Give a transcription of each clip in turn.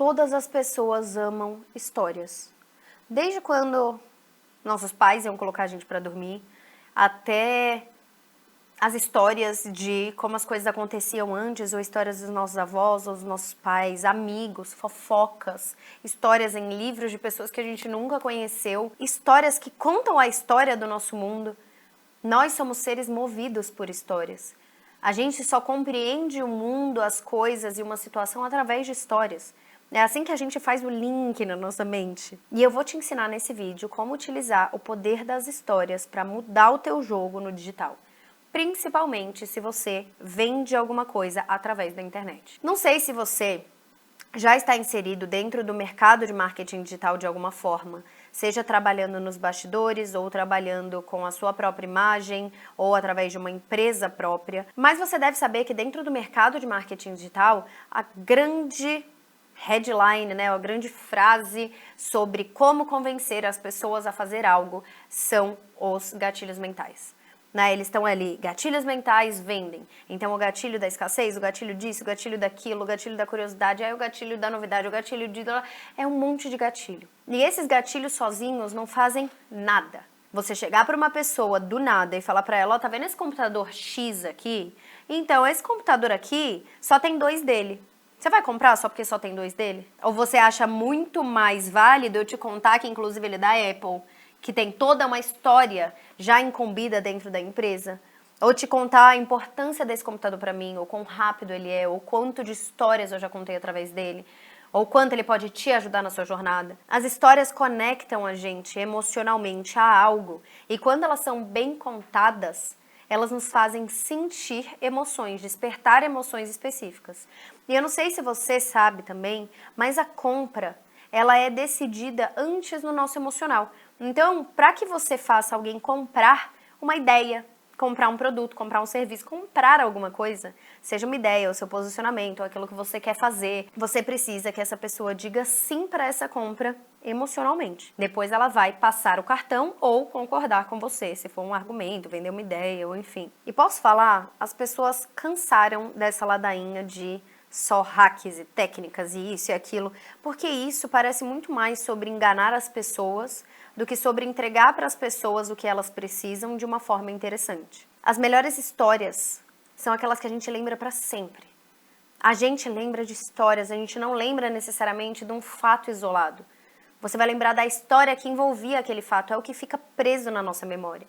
todas as pessoas amam histórias. Desde quando nossos pais iam colocar a gente para dormir, até as histórias de como as coisas aconteciam antes, ou histórias dos nossos avós, ou dos nossos pais, amigos, fofocas, histórias em livros de pessoas que a gente nunca conheceu, histórias que contam a história do nosso mundo. Nós somos seres movidos por histórias. A gente só compreende o mundo, as coisas e uma situação através de histórias. É assim que a gente faz o link na nossa mente. E eu vou te ensinar nesse vídeo como utilizar o poder das histórias para mudar o teu jogo no digital. Principalmente se você vende alguma coisa através da internet. Não sei se você já está inserido dentro do mercado de marketing digital de alguma forma, seja trabalhando nos bastidores ou trabalhando com a sua própria imagem ou através de uma empresa própria, mas você deve saber que dentro do mercado de marketing digital, a grande headline, a grande frase sobre como convencer as pessoas a fazer algo são os gatilhos mentais. Eles estão ali, gatilhos mentais vendem. Então o gatilho da escassez, o gatilho disso, o gatilho daquilo, o gatilho da curiosidade, aí o gatilho da novidade, o gatilho de... É um monte de gatilho. E esses gatilhos sozinhos não fazem nada. Você chegar para uma pessoa do nada e falar para ela, tá vendo esse computador X aqui? Então esse computador aqui só tem 2 dele. Você vai comprar só porque só tem 2 dele? Ou você acha muito mais válido eu te contar que inclusive ele é da Apple, que tem toda uma história já incumbida dentro da empresa, ou te contar a importância desse computador para mim, ou quão rápido ele é, ou quanto de histórias eu já contei através dele, ou quanto ele pode te ajudar na sua jornada. As histórias conectam a gente emocionalmente a algo, e quando elas são bem contadas, elas nos fazem sentir emoções, despertar emoções específicas. E eu não sei se você sabe também, mas a compra, ela é decidida antes no nosso emocional. Então, para que você faça alguém comprar uma ideia, comprar um produto, comprar um serviço, comprar alguma coisa, seja uma ideia, o seu posicionamento, aquilo que você quer fazer, você precisa que essa pessoa diga sim para essa compra emocionalmente. Depois ela vai passar o cartão ou concordar com você, se for um argumento, vender uma ideia ou enfim. E posso falar, as pessoas cansaram dessa ladainha de só hacks e técnicas e isso e aquilo, porque isso parece muito mais sobre enganar as pessoas do que sobre entregar para as pessoas o que elas precisam de uma forma interessante. As melhores histórias são aquelas que a gente lembra para sempre. A gente lembra de histórias, a gente não lembra necessariamente de um fato isolado. Você vai lembrar da história que envolvia aquele fato, é o que fica preso na nossa memória.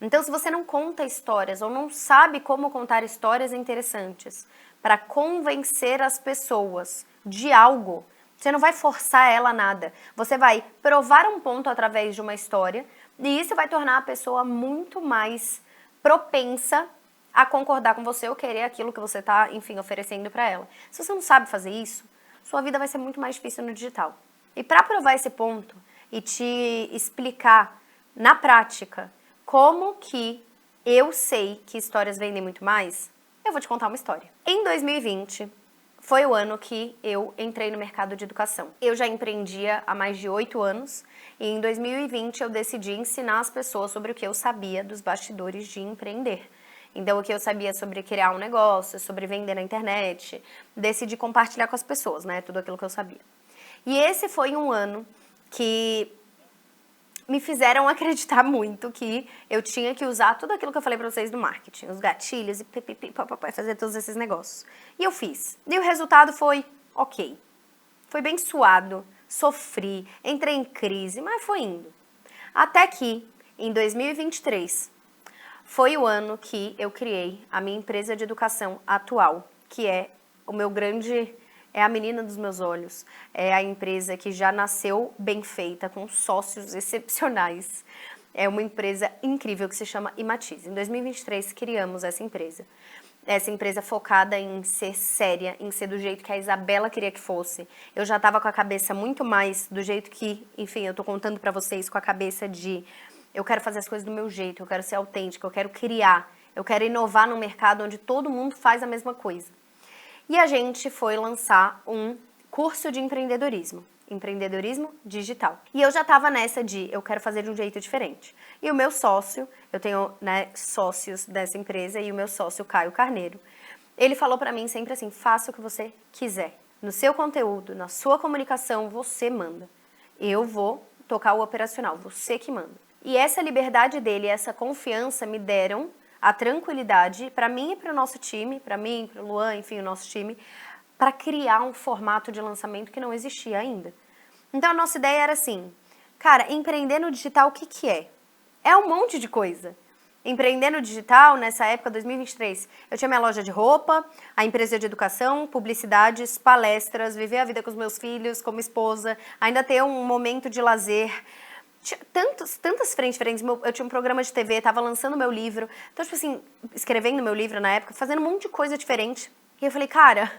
Então, se você não conta histórias ou não sabe como contar histórias interessantes para convencer as pessoas de algo, você não vai forçar ela a nada. Você vai provar um ponto através de uma história e isso vai tornar a pessoa muito mais propensa a concordar com você ou querer aquilo que você está, enfim, oferecendo para ela. Se você não sabe fazer isso, sua vida vai ser muito mais difícil no digital. E para provar esse ponto e te explicar na prática como que eu sei que histórias vendem muito mais, eu vou te contar uma história. Em 2020, foi o ano que eu entrei no mercado de educação. Eu já empreendia há mais de 8 anos e em 2020 eu decidi ensinar as pessoas sobre o que eu sabia dos bastidores de empreender. Então, o que eu sabia sobre criar um negócio, sobre vender na internet, decidi compartilhar com as pessoas, tudo aquilo que eu sabia. E esse foi um ano que me fizeram acreditar muito que eu tinha que usar tudo aquilo que eu falei pra vocês do marketing, os gatilhos e fazer todos esses negócios. E eu fiz. E o resultado foi ok. Foi bem suado, sofri, entrei em crise, mas foi indo. Até que, em 2023, foi o ano que eu criei a minha empresa de educação atual, que é o meu grande... É a menina dos meus olhos, é a empresa que já nasceu bem feita, com sócios excepcionais. É uma empresa incrível que se chama Imatize. Em 2023 criamos essa empresa focada em ser séria, em ser do jeito que a Isabela queria que fosse. Eu já estava com a cabeça muito mais do jeito que, enfim, eu tô contando pra vocês, com a cabeça de eu quero fazer as coisas do meu jeito, eu quero ser autêntica, eu quero criar, eu quero inovar num mercado onde todo mundo faz a mesma coisa. E a gente foi lançar um curso de empreendedorismo digital. E eu já estava nessa de eu quero fazer de um jeito diferente. E o meu sócio, eu tenho sócios dessa empresa, e o meu sócio, Caio Carneiro, ele falou pra mim sempre assim, faça o que você quiser. no seu conteúdo, na sua comunicação, você manda. Eu vou tocar o operacional, você que manda. E essa liberdade dele, essa confiança me deram a tranquilidade para mim e para o nosso time, para mim, para o Luan, enfim, o nosso time, para criar um formato de lançamento que não existia ainda. Então a nossa ideia era assim, cara, empreender no digital o que que é? É um monte de coisa. Empreender no digital, nessa época, 2023, eu tinha minha loja de roupa, a empresa de educação, publicidades, palestras, viver a vida com os meus filhos, como esposa, ainda ter um momento de lazer. Tantas frentes diferentes. Eu tinha um programa de TV, estava lançando meu livro. Então, tipo assim, escrevendo meu livro na época, fazendo um monte de coisa diferente. E eu falei, cara,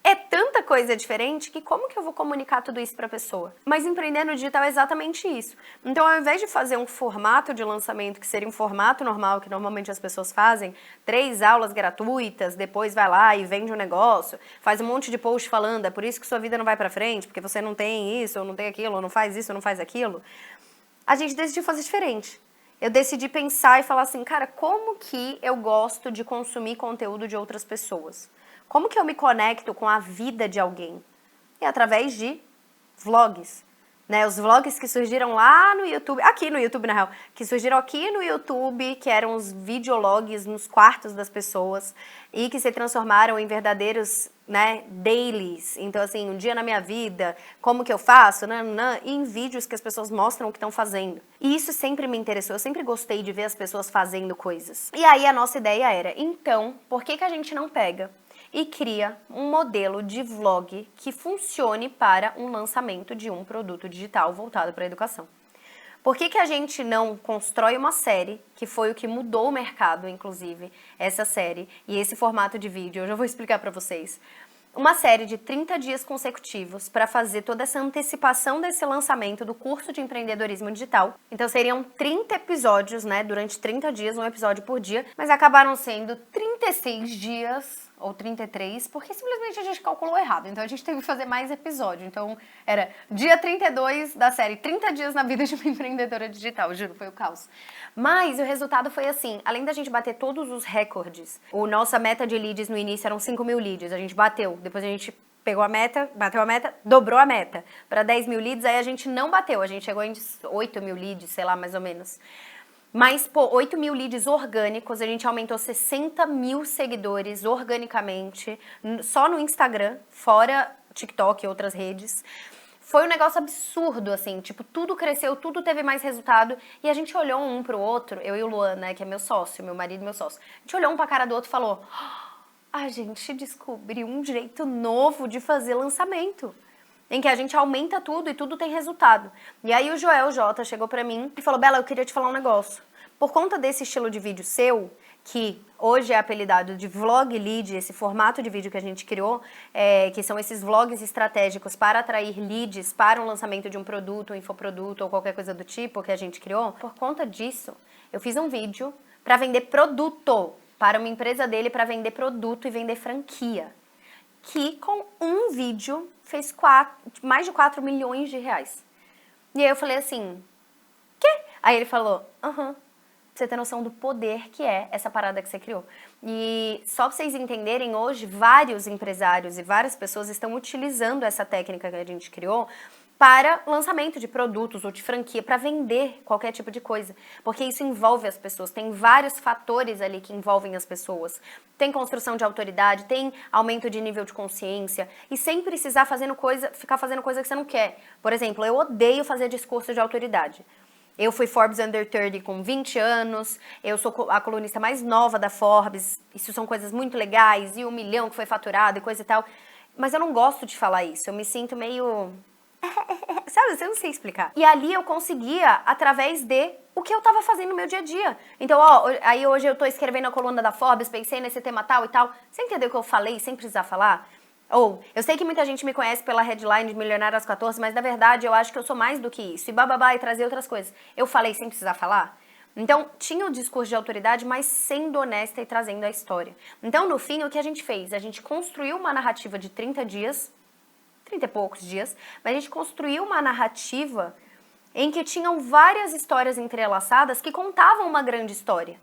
é tanta coisa diferente que como que eu vou comunicar tudo isso para a pessoa? Mas empreender no digital é exatamente isso. Então, ao invés de fazer um formato de lançamento, que seria um formato normal, que normalmente as pessoas fazem, 3 aulas gratuitas, depois vai lá e vende um negócio, faz um monte de post falando, é por isso que sua vida não vai para frente, porque você não tem isso, ou não tem aquilo, ou não faz isso, ou não faz aquilo. A gente decidiu fazer diferente. Eu decidi pensar e falar assim, cara, como que eu gosto de consumir conteúdo de outras pessoas? Como que eu me conecto com a vida de alguém? E através de vlogs, né? Os vlogs que surgiram lá no YouTube, aqui no YouTube na real, que surgiram aqui no YouTube, que eram os videologs nos quartos das pessoas e que se transformaram em verdadeiros, né, dailies. Então assim, um dia na minha vida, como que eu faço, e em vídeos que as pessoas mostram o que estão fazendo. E isso sempre me interessou, eu sempre gostei de ver as pessoas fazendo coisas. E aí a nossa ideia era, então, por que a gente não pega e cria um modelo de vlog que funcione para um lançamento de um produto digital voltado para a educação? Por que a gente não constrói uma série, que foi o que mudou o mercado, inclusive, essa série e esse formato de vídeo, eu já vou explicar para vocês. Uma série de 30 dias consecutivos para fazer toda essa antecipação desse lançamento do curso de empreendedorismo digital. Então seriam 30 episódios, né, durante 30 dias, um episódio por dia, mas acabaram sendo 36 dias ou 33, porque simplesmente a gente calculou errado. Então a gente teve que fazer mais episódio. Então era dia 32 da série 30 dias na vida de uma empreendedora digital, juro, foi o caos. Mas o resultado foi assim, além da gente bater todos os recordes, nossa meta de leads no início eram 5.000 leads, a gente bateu, depois a gente pegou a meta, bateu a meta, dobrou a meta para 10.000 leads, aí a gente não bateu, a gente chegou em 8.000 leads, sei lá, mais ou menos. Mas, 8.000 leads orgânicos, a gente aumentou 60.000 seguidores organicamente, só no Instagram, fora TikTok e outras redes. Foi um negócio absurdo, assim, tipo, tudo cresceu, tudo teve mais resultado, e a gente olhou um pro outro, eu e o Luan, né, que é meu sócio, meu marido e meu sócio, a gente olhou um pra cara do outro e falou, a gente descobriu um jeito novo de fazer lançamento, em que a gente aumenta tudo e tudo tem resultado. E aí o Joel J chegou pra mim e falou, Bela, eu queria te falar um negócio. Por conta desse estilo de vídeo seu, que hoje é apelidado de vlog lead, esse formato de vídeo que a gente criou, que são esses vlogs estratégicos para atrair leads para um lançamento de um produto, um infoproduto ou qualquer coisa do tipo que a gente criou, por conta disso, eu fiz um vídeo para vender produto, para uma empresa dele para vender produto e vender franquia, que com um vídeo fez mais de 4 milhões de reais. E aí eu falei assim, quê? Aí ele falou, pra você ter noção do poder que é essa parada que você criou. E só pra vocês entenderem, hoje vários empresários e várias pessoas estão utilizando essa técnica que a gente criou para lançamento de produtos ou de franquia, para vender qualquer tipo de coisa. Porque isso envolve as pessoas, tem vários fatores ali que envolvem as pessoas. Tem construção de autoridade, tem aumento de nível de consciência, e sem precisar ficar fazendo coisa que você não quer. Por exemplo, eu odeio fazer discurso de autoridade. Eu fui Forbes Under 30 com 20 anos, eu sou a colunista mais nova da Forbes, isso são coisas muito legais, e 1 milhão que foi faturado e coisa e tal. Mas eu não gosto de falar isso, eu me sinto meio... Sabe, eu não sei explicar. E ali eu conseguia, através de o que eu tava fazendo no meu dia a dia. Então, aí hoje eu tô escrevendo a coluna da Forbes, pensei nesse tema tal e tal. Você entendeu o que eu falei sem precisar falar? Ou, eu sei que muita gente me conhece pela headline de Milionária aos 14, mas na verdade eu acho que eu sou mais do que isso. E bababá, e trazer outras coisas. Eu falei sem precisar falar? Então, tinha o discurso de autoridade, mas sendo honesta e trazendo a história. Então, no fim, o que a gente fez? A gente construiu uma narrativa de 30 dias, 30 e poucos dias, mas a gente construiu uma narrativa em que tinham várias histórias entrelaçadas que contavam uma grande história.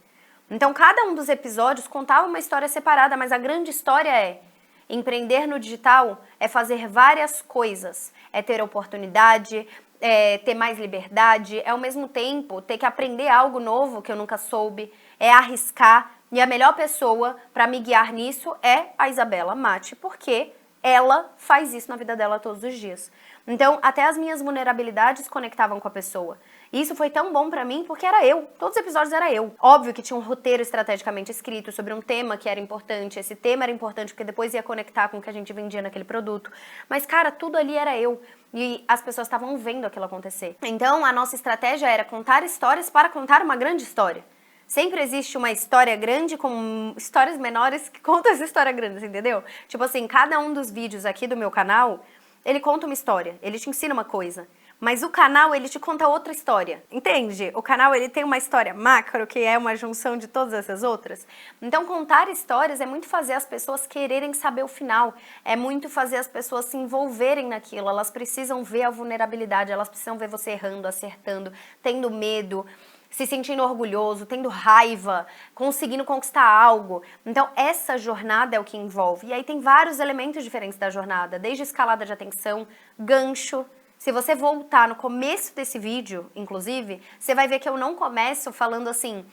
Então, cada um dos episódios contava uma história separada, mas a grande história é: Empreender no digital é fazer várias coisas, é ter oportunidade, é ter mais liberdade, é ao mesmo tempo ter que aprender algo novo que eu nunca soube, é arriscar. E a melhor pessoa para me guiar nisso é a Isabela Mate, porque ela faz isso na vida dela todos os dias. Então, até as minhas vulnerabilidades conectavam com a pessoa. E isso foi tão bom pra mim porque era eu. Todos os episódios era eu. Óbvio que tinha um roteiro estrategicamente escrito sobre um tema que era importante. Esse tema era importante porque depois ia conectar com o que a gente vendia naquele produto. Mas, cara, tudo ali era eu. E as pessoas estavam vendo aquilo acontecer. Então, a nossa estratégia era contar histórias para contar uma grande história. Sempre existe uma história grande com histórias menores que contam essa história grande, entendeu? Tipo assim, cada um dos vídeos aqui do meu canal, ele conta uma história, ele te ensina uma coisa. Mas o canal, ele te conta outra história, entende? O canal, ele tem uma história macro, que é uma junção de todas essas outras. Então, contar histórias é muito fazer as pessoas quererem saber o final. É muito fazer as pessoas se envolverem naquilo. Elas precisam ver a vulnerabilidade, elas precisam ver você errando, acertando, tendo medo, se sentindo orgulhoso, tendo raiva, conseguindo conquistar algo. Então, essa jornada é o que envolve. E aí tem vários elementos diferentes da jornada, desde escalada de atenção, gancho. Se você voltar no começo desse vídeo, inclusive, você vai ver que eu não começo falando assim: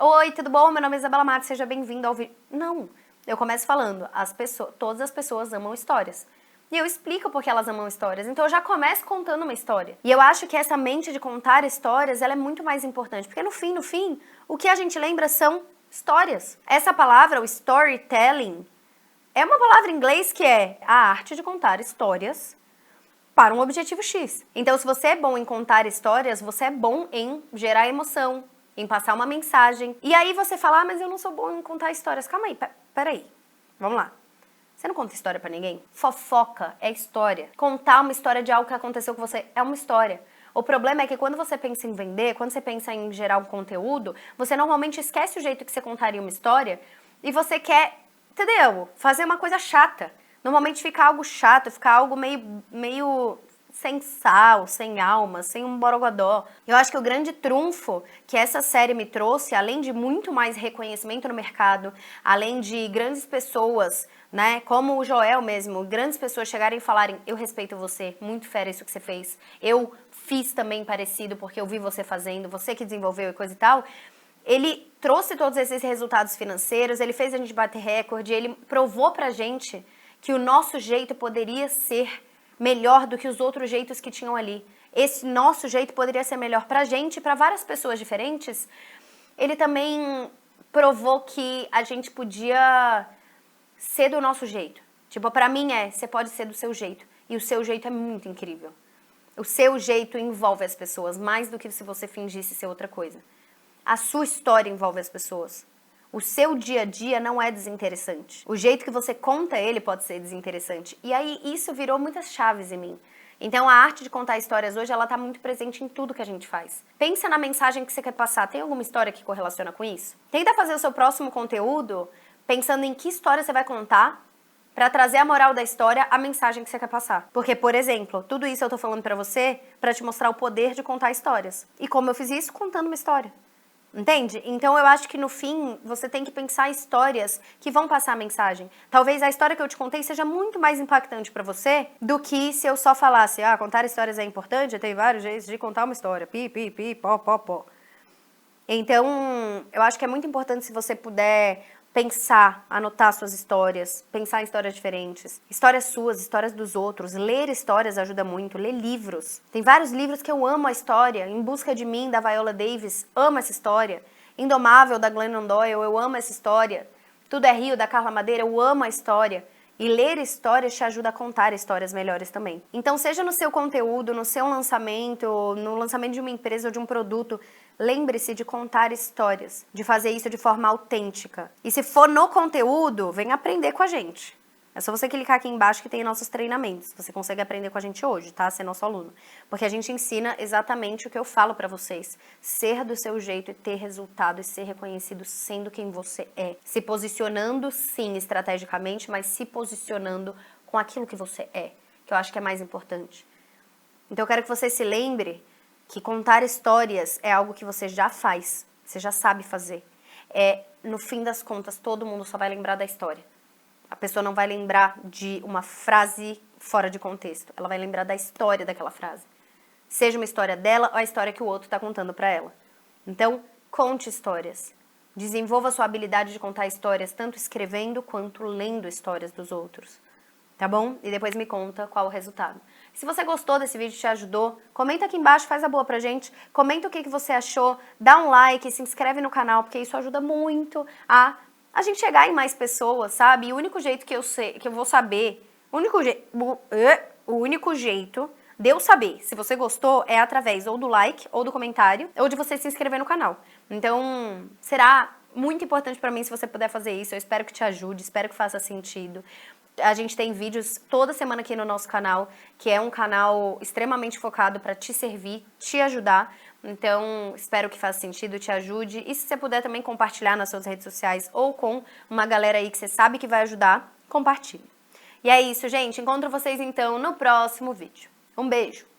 oi, tudo bom? Meu nome é Isabela Mate, seja bem-vindo ao vídeo. Não, eu começo falando, todas as pessoas amam histórias. E eu explico porque elas amam histórias. Então eu já começo contando uma história. E eu acho que essa mente de contar histórias, ela é muito mais importante. Porque no fim, o que a gente lembra são histórias. Essa palavra, o storytelling, é uma palavra em inglês que é a arte de contar histórias para um objetivo X. Então, se você é bom em contar histórias, você é bom em gerar emoção, em passar uma mensagem. E aí você fala, mas eu não sou bom em contar histórias. Calma aí, peraí. Vamos lá. Você não conta história pra ninguém? Fofoca é história. Contar uma história de algo que aconteceu com você é uma história. O problema é que quando você pensa em vender, quando você pensa em gerar um conteúdo, você normalmente esquece o jeito que você contaria uma história e você quer, entendeu? Fazer uma coisa chata. Normalmente fica algo chato, fica algo meio sem sal, sem alma, sem um borogodó. Eu acho que o grande trunfo que essa série me trouxe, além de muito mais reconhecimento no mercado, além de grandes pessoas, né, como o Joel mesmo, grandes pessoas chegarem e falarem, eu respeito você, muito fera isso que você fez, eu fiz também parecido porque eu vi você fazendo, você que desenvolveu e coisa e tal. Ele trouxe todos esses resultados financeiros, ele fez a gente bater recorde, ele provou pra gente que o nosso jeito poderia ser melhor do que os outros jeitos que tinham ali. Esse nosso jeito poderia ser melhor pra gente e pra várias pessoas diferentes. Ele também provou que a gente podia ser do nosso jeito. Tipo, pra mim você pode ser do seu jeito. E o seu jeito é muito incrível. O seu jeito envolve as pessoas, mais do que se você fingisse ser outra coisa. A sua história envolve as pessoas. O seu dia a dia não é desinteressante. O jeito que você conta ele pode ser desinteressante. E aí isso virou muitas chaves em mim. Então a arte de contar histórias hoje, ela tá muito presente em tudo que a gente faz. Pensa na mensagem que você quer passar. Tem alguma história que correlaciona com isso? Tenta fazer o seu próximo conteúdo pensando em que história você vai contar pra trazer a moral da história, a mensagem que você quer passar. Porque, por exemplo, tudo isso eu tô falando pra você pra te mostrar o poder de contar histórias. E como eu fiz isso? Contando uma história. Entende? Então eu acho que no fim você tem que pensar histórias que vão passar a mensagem. Talvez a história que eu te contei seja muito mais impactante pra você do que se eu só falasse, contar histórias é importante, tem vários jeitos de contar uma história, pi, pó, pó, pó. Então, eu acho que é muito importante se você puder pensar, anotar suas histórias, pensar em histórias diferentes, histórias suas, histórias dos outros, ler histórias ajuda muito, ler livros. Tem vários livros que eu amo a história, Em Busca de Mim, da Viola Davis, amo essa história, Indomável, da Glennon Doyle, eu amo essa história, Tudo é Rio, da Carla Madeira, eu amo a história. E ler histórias te ajuda a contar histórias melhores também. Então, seja no seu conteúdo, no seu lançamento, no lançamento de uma empresa ou de um produto, lembre-se de contar histórias, de fazer isso de forma autêntica. E se for no conteúdo, vem aprender com a gente. É só você clicar aqui embaixo que tem nossos treinamentos. Você consegue aprender com a gente hoje, tá? Ser nosso aluno. Porque a gente ensina exatamente o que eu falo pra vocês. Ser do seu jeito e ter resultado e ser reconhecido sendo quem você é. Se posicionando, sim, estrategicamente, mas se posicionando com aquilo que você é. Que eu acho que é mais importante. Então eu quero que você se lembre que contar histórias é algo que você já faz. Você já sabe fazer. No fim das contas, todo mundo só vai lembrar da história. A pessoa não vai lembrar de uma frase fora de contexto. Ela vai lembrar da história daquela frase. Seja uma história dela ou a história que o outro está contando para ela. Então, conte histórias. Desenvolva a sua habilidade de contar histórias, tanto escrevendo quanto lendo histórias dos outros. Tá bom? E depois me conta qual o resultado. Se você gostou desse vídeo, te ajudou, comenta aqui embaixo, faz a boa pra gente. Comenta o que você achou, dá um like, se inscreve no canal, porque isso ajuda muito a gente chegar em mais pessoas, sabe? E o único jeito que eu vou saber, o único jeito de eu saber se você gostou é através ou do like, ou do comentário, ou de você se inscrever no canal. Então, será muito importante pra mim se você puder fazer isso. Eu espero que te ajude, espero que faça sentido. A gente tem vídeos toda semana aqui no nosso canal, que é um canal extremamente focado para te servir, te ajudar. Então, espero que faça sentido, te ajude. E se você puder também compartilhar nas suas redes sociais ou com uma galera aí que você sabe que vai ajudar, compartilhe. E é isso, gente. Encontro vocês então no próximo vídeo. Um beijo!